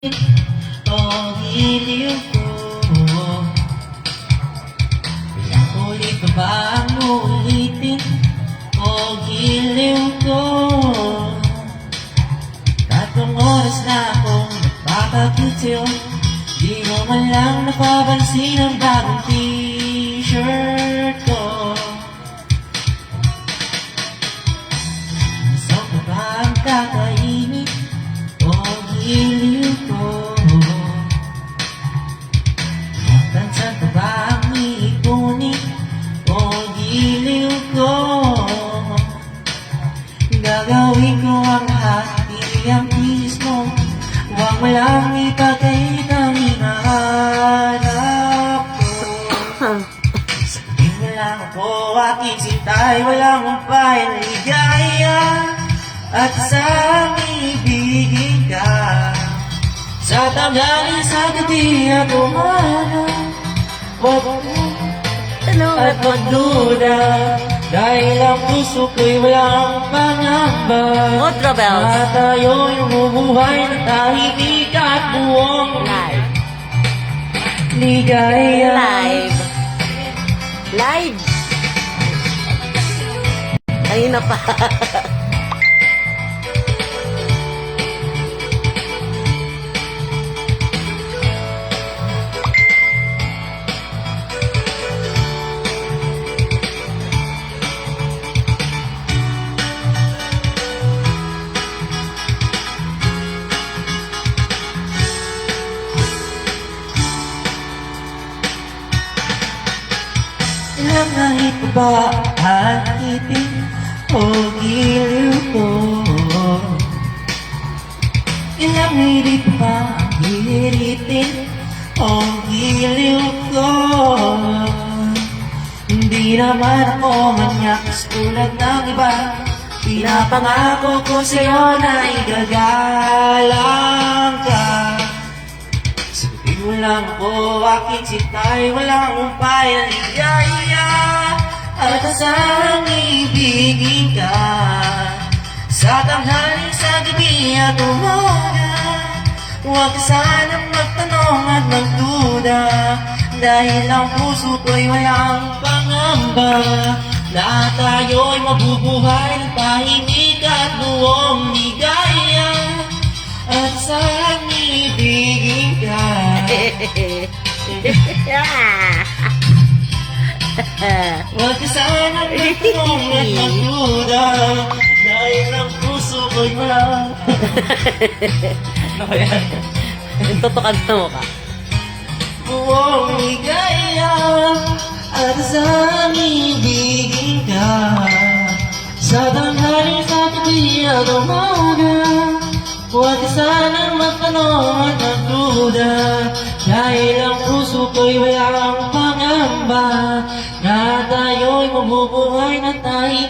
O giliw ko, ilang ulit pa ba ang uulitin? O giliw ko, tatlong oras na akong nagpapakit sa'yo, di mo man lang napapansin ang bagong t-shirt ko. Gusto ko ba ang kakainin? O giliw ko, magtansan ko ba ang iipunin? O giliw ko, gagawin ko ang lahat, hindi ang tiis mo. Huwag mo lang ipagkait ang hinahanap ko. Sabihin mo lang ako, aking sintay, walang umpay na ligaya, at isang ibigin ka. Sa tanggalin, sa gabi at umaga, huwag mo at magduda, dahil ang puso ko'y walang pangamba. Outro bells. Na tayo'y bumubuhay na tahimik at buong Live. ligaya. Live. Live. Kanina pa. Ilang nahit pa ba ang itin o giliw ko? Ilang hirit pa ba ang hiritin o giliw ko? Hindi naman ako manyakas tulad ng iba, pinapangako ko sa'yo na igagalang ka. Sabihin mo lang ako, aking sintay, walang umpay na ligaya, at asang ibigin ka. Sa tanghali, sa gabi at umaga, huwag ka sanang magtanong at magduda, dahil ang puso ko'y walang pangamba. Na tayo'y mabubuhay ng tahimik at buong ligaya, at saan ibigin ka. Huwag ka sana magtanong at magduda, dahil ang puso ko'y walang. Ano ba yan? Tutukan mo ka. Buong ligaya, at saan ibigin ka. Sa tanghali, sa gabi at umaga, huwag ka sanang magtanong at magduda, dahil ang puso ko'y walang pangamba. Na tayo'y mabubuhay na tayo.